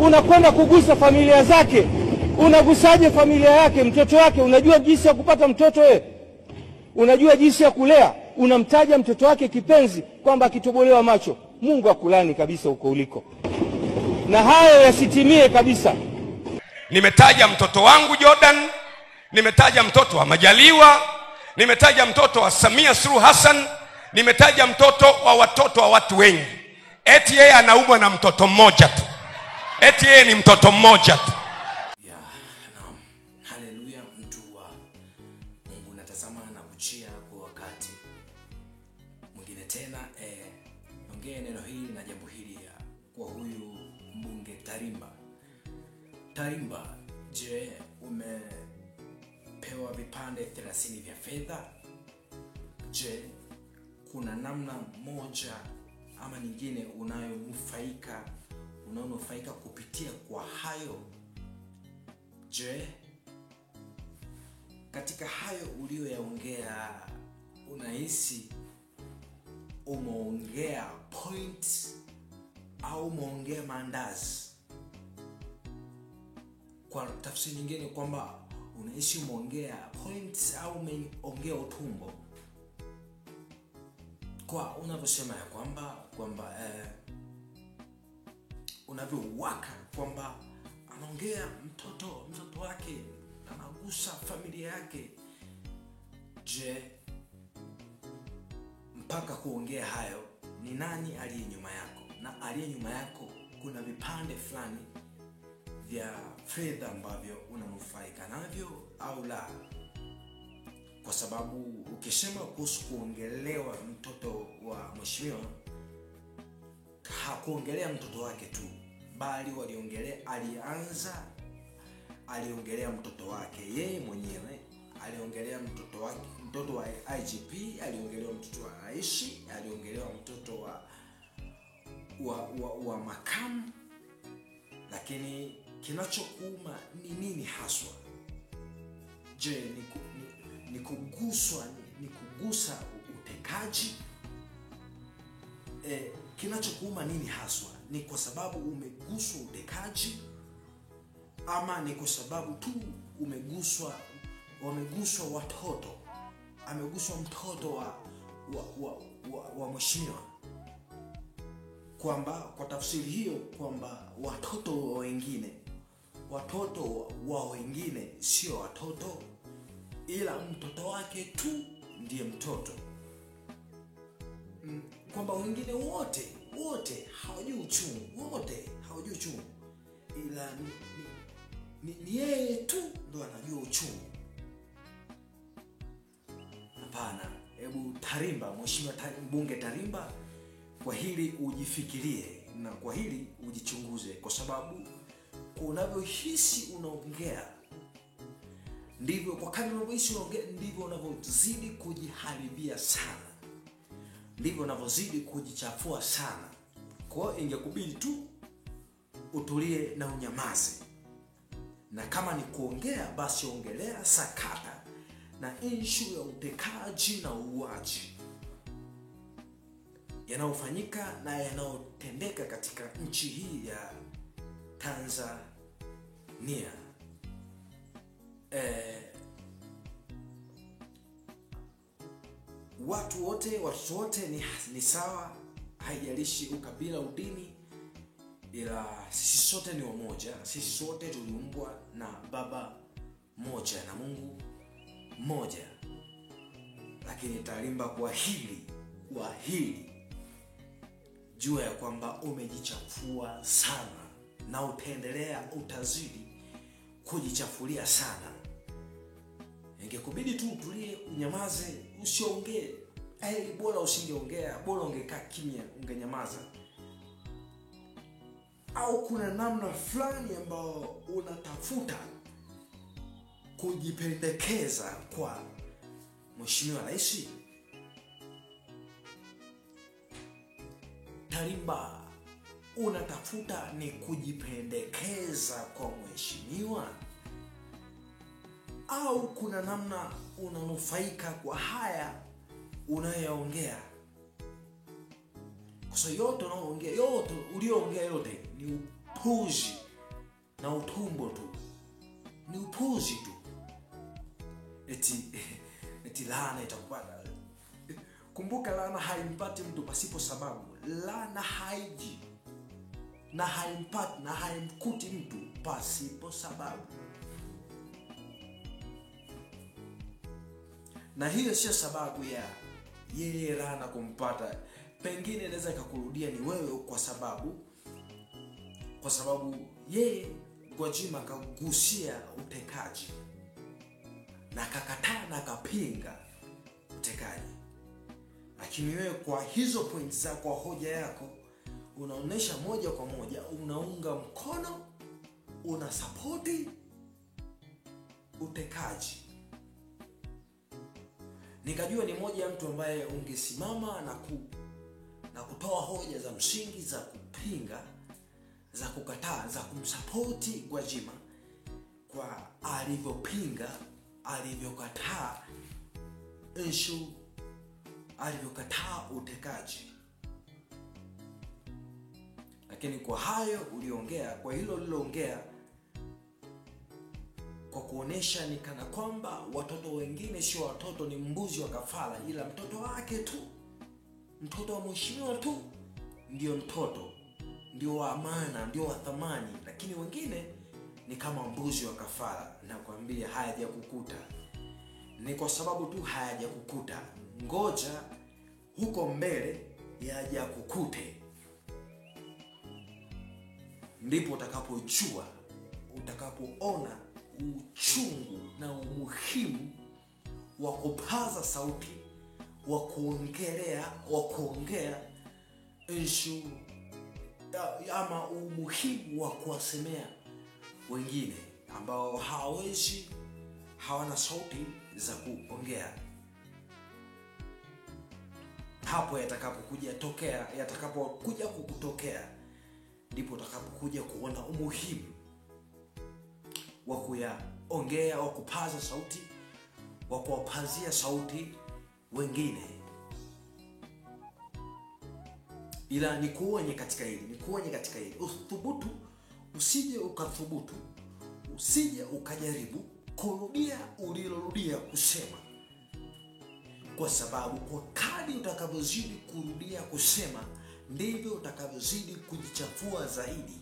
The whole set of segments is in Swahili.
unakwenda kugusa familia zake. Unagusaje familia yake, mtoto wake? Unajua jinsi ya kupata mtoto wewe? Unajua jinsi ya kulea? Unamtaja mtoto wake kipenzi kwamba akitobolewa macho Mungu akulani kabisa huko uliko. Na hayo yasitimie kabisa. Nimetaja mtoto wangu Jordan, nimetaja mtoto wa Majaliwa, nimetaja mtoto wa Samia Suluhu Hassan, nimetaja mtoto wa watoto wa watu wengi. Eti yeye anaumwa na mtoto mmoja tu. Eti yeye ni mtoto mmoja tu. Haleluya, mtu wa Mungu, natazama na kuchia kwa wakati mwingine tena ongea neno hili na jambo hili kwa huyu mbunge Tarimba. Je, umepewa vipande 30 vya fedha? Je, kuna namna moja ama nyingine unayonufaika kupitia kwa hayo? Je, katika hayo ulioyaongea unahisi umeongea point au umeongea mandazi? Kwa tafsiri nyingine kwamba unahisi umeongea point au umeongea utumbo? Kwa unavyosema ya kwamba unavyowaka kwamba anaongea mtoto wake, anagusa familia yake. Je, mpaka kuongea hayo ni nani aliye nyuma yako? Na aliye nyuma yako kuna vipande fulani vya fedha ambavyo unanufaika navyo au la? Kwa sababu ukisema kuhusu kuongelewa mtoto wa mheshimiwa, hakuongelea mtoto wake tu, bali aliongelea mtoto wake yeye mwenyewe, aliongelea mtoto wake, mtoto wa IGP, aliongelea mtoto wa rais, aliongelea mtoto wa makamu. Lakini kinachokuuma ni nini haswa? Je, ni kugusa utekaji? Kinachokuuma nini haswa? Ni kwa sababu umeguswa utekaji, ama ni kwa sababu tu wameguswa watoto? Ameguswa mtoto wa mheshimiwa, kwamba kwa tafsiri hiyo kwamba watoto wa wengine sio watoto, ila mtoto wake tu ndiye mtoto, kwamba wengine wote hawajui uchungu, ila ni yeye tu ndo anajua uchungu. Hapana. Hebu mheshimiwa mbunge Tarimba, kwa hili ujifikirie na kwa hili ujichunguze, kwa sababu unavyohisi unaongea ndivyo, kwa kadri unavyohisi unaongea ndivyo unavyozidi kujiharibia sana, ndivyo unavyozidi kujichafua sana. Kwa hiyo ingekubidi tu utulie na unyamaze, na kama ni kuongea basi ongelea sakata na issue ya utekaji na uuaji yanayofanyika na yanayotendeka katika nchi hii ya Tanzania. Watu wote ni sawa, haijalishi ukabila, udini, ila sisi sote ni wamoja. Sisi sote tuliumbwa na baba moja na Mungu moja. Lakini Tarimba, kwa hili jua ya kwamba umejichafua sana, na utazidi kujichafulia sana. Ingekubidi tu utulie, unyamaze, usiongee. Bora usingeongea, bora ungekaa kimya, ungenyamaza. Au kuna namna fulani ambayo unatafuta kujipendekeza kwa mheshimiwa rais? Tarimba, unatafuta ni kujipendekeza kwa mheshimiwa, au kuna namna unanufaika kwa haya unayoongea? Kwa sababu yote unayoongea, yote ulioongea yote ni upuzi na utumbo tu, ni upuzi tu. Eti laana itakupata. Kumbuka, laana haimpati mtu pasipo sababu. Laana haiji na haimpati na haimkuti mtu pasipo sababu. Na hiyo sio sababu ya yeye laana kumpata. Pengine inaweza ikakurudia ni wewe, kwa sababu yeye Gwajima kagusia utekaji na kakataa na kapinga utekaji, lakini wewe kwa hizo points zako, kwa hoja yako, unaonesha moja kwa moja unaunga mkono, una support utekaji. Nikajua ni moja ya mtu ambaye ungesimama na kutoa hoja za msingi za kupinga, za kukataa, za kumsupport Gwajima kwa alivyopinga, alivyokataa issue, alivyokataa utekaji. Lakini kwa hayo uliongea, kwa hilo uliloongea, kwa kuonesha ni kana kwamba watoto wengine sio watoto, ni mbuzi wa kafara, ila mtoto wake tu, mtoto wa mheshimiwa tu ndio mtoto, ndio wa amana, ndio wa thamani, lakini wengine ni kama mbuzi wa kafara. Nakwambia hayajakukuta, ni kwa sababu tu hayajakukuta. Ngoja huko mbele yajakukute, ndipo utakapojua, utakapoona uchungu na umuhimu wa kupaza sauti, wa kuongea issue, ama umuhimu wa kuwasemea wengine ambao hawana sauti za kuongea. Hapo yatakapokuja kukutokea, ndipo utakapokuja kuona umuhimu wa kuyaongea, wa kupaza sauti, wa kuwapazia sauti wengine. Ila nikuonye katika hili, uthubutu, usije ukajaribu kurudia ulilorudia kusema, kwa sababu kwa kadri utakavyozidi kurudia kusema, ndivyo utakavyozidi kujichafua zaidi,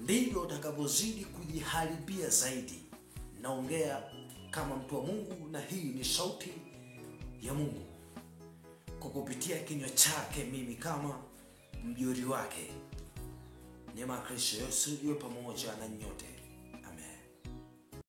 ndivyo utakavyozidi kujiharibia zaidi. Naongea kama mtu wa Mungu, na hii ni sauti ya Mungu kwa kupitia kinywa chake, mimi kama mjoli wake. Neema ya Kristo Yesu iwe pamoja na nyote.